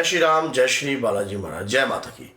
जय श्री राम, जय श्री बालाजी महाराज, जय माता की।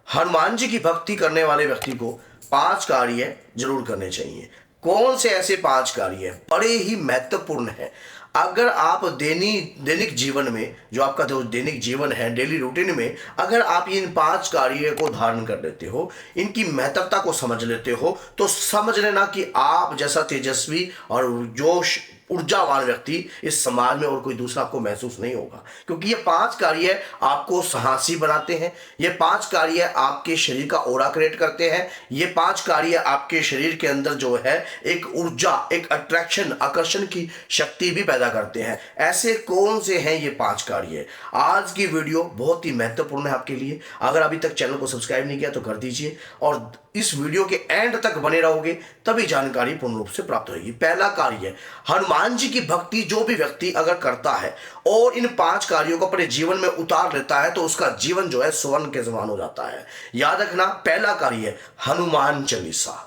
हनुमान जी की भक्ति करने वाले व्यक्ति को 5 कार्य जरूर करने चाहिए। कौन से ऐसे 5 कार्य बड़े ही महत्वपूर्ण हैं। अगर आप दैनिक जीवन में, जो आपका जो दैनिक जीवन है, डेली रूटीन में अगर आप इन 5 कार्य को धारण कर लेते हो, इनकी महत्वता को समझ लेते हो, तो समझ लेना कि आप जैसा तेजस्वी और जोश ऊर्जावान व्यक्ति इस समाज में और कोई दूसरा आपको महसूस नहीं होगा। क्योंकि ये 5 कार्य आपको साहसी बनाते हैं, ये 5 कार्य आपके शरीर का ऑरा क्रिएट करते हैं, ये 5 कार्य आपके शरीर के अंदर जो है एक ऊर्जा, एक अट्रैक्शन, आकर्षण की शक्ति भी पैदा करते हैं। ऐसे कौन से हैं ये 5 कार्य? आज की वीडियो बहुत ही महत्वपूर्ण है आपके लिए। अगर अभी तक चैनल को सब्सक्राइब नहीं किया तो कर दीजिए और इस वीडियो के एंड तक बने रहोगे तभी जानकारी पूर्ण रूप से प्राप्त होगी। पहला कार्य, हनुमान जी की भक्ति जो भी व्यक्ति अगर करता है और इन 5 कार्यों को अपने जीवन में उतार लेता है तो उसका जीवन जो है स्वर्ण के समान हो जाता है। याद रखना, पहला कार्य हनुमान चालीसा।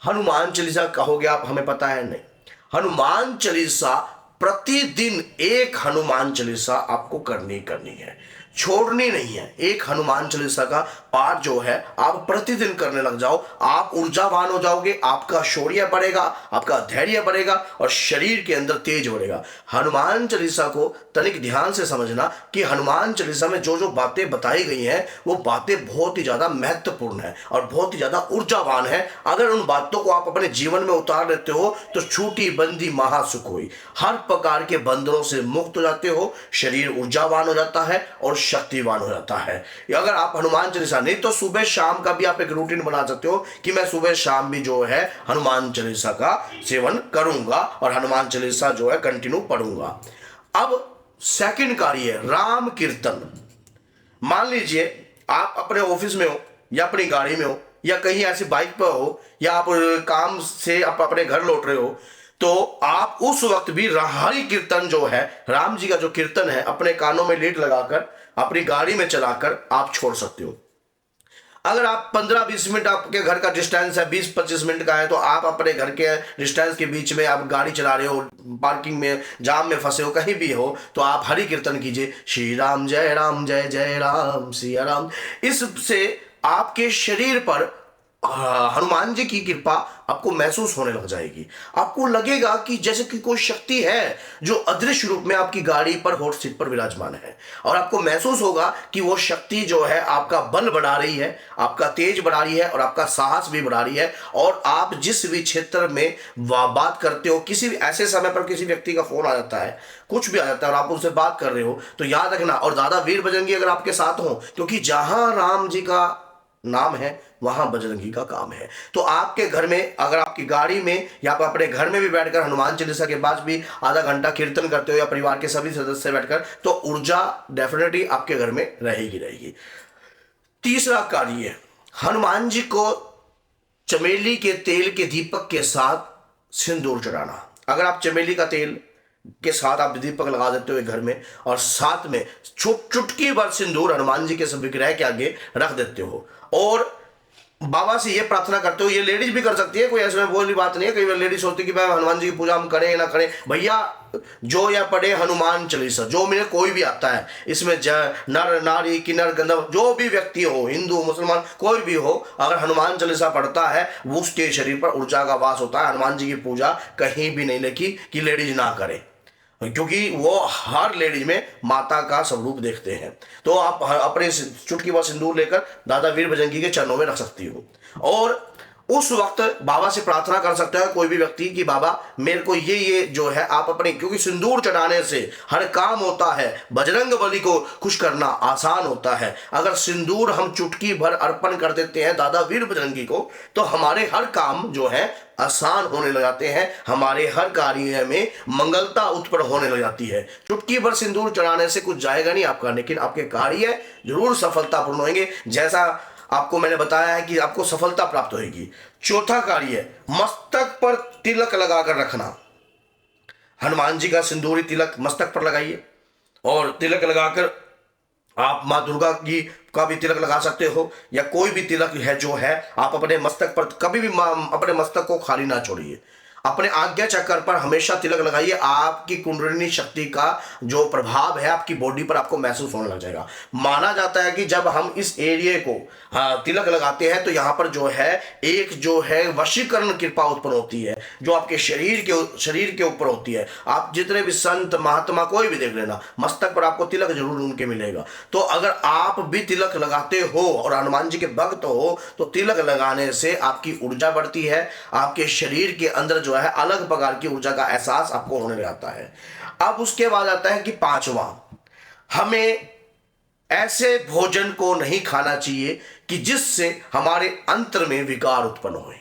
हनुमान चालीसा कहोगे आप, हमें पता है नहीं। हनुमान चालीसा प्रतिदिन एक हनुमान चालीसा आपको करनी है, छोड़नी नहीं है। एक हनुमान चालीसा का पाठ जो है आप प्रतिदिन करने लग जाओ, आप ऊर्जावान हो जाओगे, आपका शौर्य बढ़ेगा, आपका धैर्य बढ़ेगा और शरीर के अंदर तेज बढ़ेगा। हनुमान चालीसा को तनिक ध्यान से समझना कि हनुमान चालीसा में जो जो बातें बताई गई हैं वो बातें बहुत ही ज्यादा महत्वपूर्ण है और बहुत ही ज्यादा ऊर्जावान है। अगर उन बातों को आप अपने जीवन में उतार लेते हो तो छूटी बंदी महासुख हुई, हर प्रकार के बंधनों से मुक्त हो जाते हो, शरीर ऊर्जावान हो जाता है और शक्तिवान हो जाता है। अगर आप हनुमान चालीसा, नहीं तो सुबह शाम का भी आप एक रूटीन बना सकते हो कि मैं सुबह शाम भी जो है हनुमान चालीसा का सेवन करूंगा और हनुमान चालीसा जो है कंटिन्यू पढ़ूंगा। अब सेकंड कार्य है राम कीर्तन। मान लीजिए आप अपने ऑफिस में हो या अपनी गाड़ी में हो या कहीं ऐसी बाइक पर हो या आप काम से आप अपने घर लौट रहे हो, तो आप उस वक्त भी हरि कीर्तन जो है, राम जी का जो कीर्तन है, अपने कानों में लीड लगाकर अपनी गाड़ी में चलाकर आप छोड़ सकते हो। अगर आप 15-20 मिनट आपके घर का डिस्टेंस है, 20-25 मिनट का है, तो आप अपने घर के डिस्टेंस के बीच में आप गाड़ी चला रहे हो, पार्किंग में, जाम में फंसे हो, कहीं भी हो, तो आप हरि कीर्तन कीजिए, श्री राम जय जय राम सिया राम। इससे आपके शरीर पर हनुमान जी की कृपा आपको महसूस होने लग जाएगी। आपको लगेगा कि जैसे कि कोई शक्ति है जो अदृश्य रूप में आपकी गाड़ी पर हॉट सीट पर विराजमान है और आपको महसूस होगा कि वो शक्ति जो है आपका बल बढ़ा रही है, आपका तेज बढ़ा रही है और आपका साहस भी बढ़ा रही है। और आप जिस भी क्षेत्र में बात करते हो, किसी भी ऐसे समय पर किसी व्यक्ति का फोन आ जाता है, कुछ भी आ जाता है और आप उनसे बात कर रहे हो, तो याद रखना, और दादा वीर बजरंगी अगर आपके साथ हो, क्योंकि जहां राम जी का नाम है वहां बजरंगी का काम है। तो आपके घर में, अगर आपकी गाड़ी में या आप अपने घर में भी बैठकर हनुमान चालीसा के बाद भी आधा घंटा कीर्तन करते हो या परिवार के सभी सदस्य बैठकर, तो ऊर्जा डेफिनेटली आपके घर में रहेगी। तीसरा कार्य, हनुमान जी को चमेली के तेल के दीपक के साथ सिंदूर चढ़ाना। अगर आप चमेली का तेल के साथ आप दीपक लगा देते हो घर में और साथ में चुटकी भर सिंदूर हनुमान जी के विग्रह के आगे रख देते हो और बाबा से ये प्रार्थना करते हो, ये लेडीज भी कर सकती है, कोई ऐसी बोली बात नहीं है। कई बार लेडीज होती है कि भाई हनुमान जी की पूजा हम करें या ना करें, भैया जो या पढ़े हनुमान चालीसा, जो मेरे कोई भी आता है, इसमें जय नर नारी किन्नर गंधर्व जो भी व्यक्ति हो, हिंदू मुसलमान कोई भी हो, अगर हनुमान चालीसा पढ़ता है वो उसके शरीर पर ऊर्जा का वास होता है। हनुमान जी की पूजा कहीं भी नहीं लिखी कि लेडीज ना करे, क्योंकि वो हर लेडीज में माता का स्वरूप देखते हैं। तो आप अपने चुटकी भर सिंदूर लेकर दादा वीर बजरंगी के चरणों में रख सकती हो और उस वक्त बाबा से प्रार्थना कर सकता है कोई भी व्यक्ति कि बाबा मेरे को ये जो है आप अपने, क्योंकि सिंदूर चढ़ाने से हर काम होता है, बजरंग बली को खुश करना आसान होता है। अगर सिंदूर हम चुटकी भर अर्पण कर देते हैं दादा वीर बजरंगी को, तो हमारे हर काम जो है आसान होने लग जाते हैं, हमारे हर कार्य में मंगलता उत्पन्न होने लग जाती है। चुटकी भर सिंदूर चढ़ाने से कुछ जाएगा नहीं आपका, लेकिन आपके कार्य जरूर सफलतापूर्ण होंगे, जैसा आपको मैंने बताया है कि आपको सफलता प्राप्त होगी। चौथा कार्य, मस्तक पर तिलक लगाकर रखना। हनुमान जी का सिंदूरी तिलक मस्तक पर लगाइए और तिलक लगाकर आप माँ दुर्गा की का भी तिलक लगा सकते हो या कोई भी तिलक है जो है आप अपने मस्तक पर, कभी भी अपने मस्तक को खाली ना छोड़िए। अपने आज्ञा चक्र पर हमेशा तिलक लगाइए। आपकी कुंडलिनी शक्ति का जो प्रभाव है आपकी बॉडी पर आपको महसूस होने लग जाएगा। माना जाता है कि जब हम इस एरिया को तिलक लगाते हैं तो यहाँ पर जो है एक जो है वशीकरण कृपा उत्पन्न होती है, जो आपके शरीर के ऊपर होती है। आप जितने भी संत महात्मा कोई भी देख लेना, मस्तक पर आपको तिलक जरूर उनके मिलेगा। तो अगर आप भी तिलक लगाते हो और हनुमान जी के भक्त हो तो तिलक लगाने से आपकी ऊर्जा बढ़ती है, आपके शरीर के अंदर जो है अलग प्रकार की ऊर्जा का एहसास आपको होने लगता है। अब उसके बाद आता है कि पांचवा, हमें ऐसे भोजन को नहीं खाना चाहिए कि जिससे हमारे अंतर में विकार उत्पन्न होए,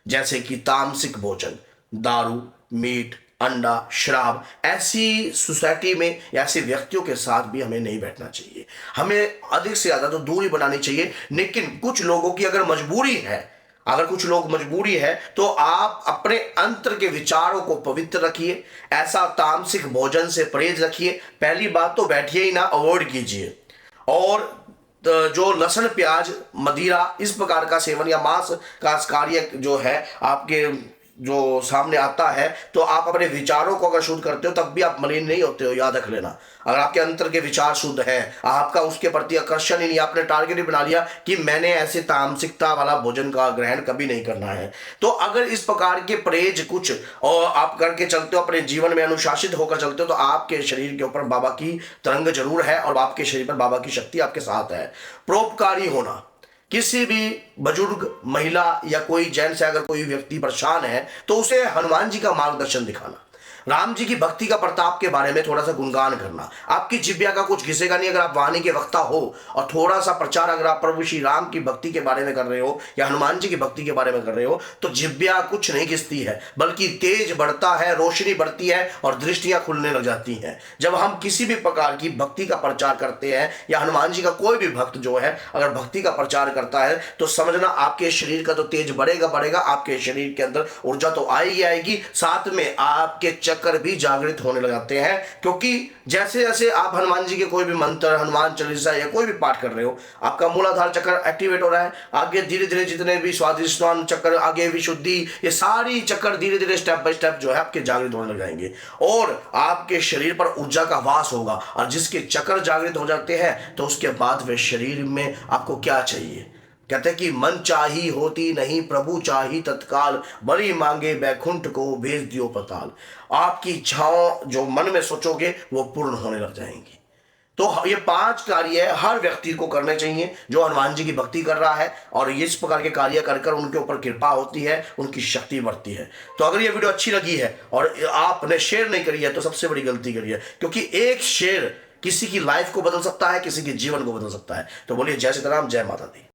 जैसे कि तामसिक भोजन, दारू, मीट, अंडा, शराब। ऐसी सोसाइटी में या ऐसे व्यक्तियों के साथ भी हमें नहीं बैठना चाहिए। हमें अधिक से ज्यादा तो दूरी बनानी चाहिए। लेकिन कुछ लोगों की अगर मजबूरी है, तो आप अपने अंतर के विचारों को पवित्र रखिए। ऐसा तामसिक भोजन से परहेज रखिए। पहली बात तो बैठिए ही ना, अवॉइड कीजिए। और जो लहसुन, प्याज, मदिरा, इस प्रकार का सेवन या मांस का कार्य जो है आपके जो सामने आता है, तो आप अपने विचारों को अगर शुद्ध करते हो तब भी आप मलिन नहीं होते हो, याद रख लेना। अगर आपके अंतर के विचार शुद्ध हैं, आपका उसके प्रति आकर्षण ही नहीं, आपने टारगेट ही बना लिया कि मैंने ऐसे तामसिकता वाला भोजन का ग्रहण कभी नहीं करना है, तो अगर इस प्रकार के परहेज कुछ और आप करके चलते हो, अपने जीवन में अनुशासित होकर चलते हो, तो आपके शरीर के ऊपर बाबा की तरंग जरूर है और आपके शरीर पर बाबा की शक्ति आपके साथ है। परोपकारी होना, किसी भी बुजुर्ग, महिला या कोई जेंट्स से अगर कोई व्यक्ति परेशान है तो उसे हनुमान जी का मार्गदर्शन दिखाना। राम जी की भक्ति का प्रताप के बारे में थोड़ा सा गुणगान करना। आपकी जिब्या का कुछ घिसेगा नहीं अगर आप वाणी के वक्ता हो और थोड़ा सा प्रचार अगर आप प्रभु श्री राम की भक्ति के बारे में कर रहे हो या हनुमान जी की भक्ति के बारे में कर रहे हो, तो जिब्या कुछ नहीं घिसती है, बल्कि तेज बढ़ता है, रोशनी बढ़ती है और दृष्टियां खुलने लग जाती हैं। जब हम किसी भी प्रकार की भक्ति का प्रचार करते हैं या हनुमान जी का कोई भी भक्त जो है अगर भक्ति का प्रचार करता है, तो समझना आपके शरीर का तो तेज बढ़ेगा, आपके शरीर के अंदर ऊर्जा तो आएगी, साथ में आपके चक्र भी जागृत होने लग जाते हैं। क्योंकि जैसे जैसे आप हनुमान जी के कोई भी मंत्र, हनुमान चालीसा या कोई भी पाठ कर रहे हो, आपका मूलाधार चक्र एक्टिवेट हो रहा है। आगे धीरे धीरे जितने भी स्वादिष्टान चक्र, आगे विशुद्धि, ये सारी चक्र धीरे धीरे स्टेप बाय स्टेप जो है आपके जागृत होने लग जाएंगे और आपके शरीर पर ऊर्जा का वास होगा। और जिसके चक्र जागृत हो जाते हैं तो उसके बाद वे शरीर में आपको क्या चाहिए, कहते हैं कि मन चाही होती नहीं, प्रभु चाही तत्काल, बड़ी मांगे बैकुंठ को भेज दियो पताल। आपकी इच्छाओं जो मन में सोचोगे वो पूर्ण होने लग जाएंगी। तो ये 5 कार्य हर व्यक्ति को करने चाहिए जो हनुमान जी की भक्ति कर रहा है, और इस प्रकार के कार्य कर कर उनके ऊपर कृपा होती है, उनकी शक्ति बढ़ती है। तो अगर ये वीडियो अच्छी लगी है और आपने शेयर नहीं करी है तो सबसे बड़ी गलती करी है, क्योंकि एक शेयर किसी की लाइफ को बदल सकता है, किसी के जीवन को बदल सकता है। तो बोलिए जय सीताराम, जय माता दी।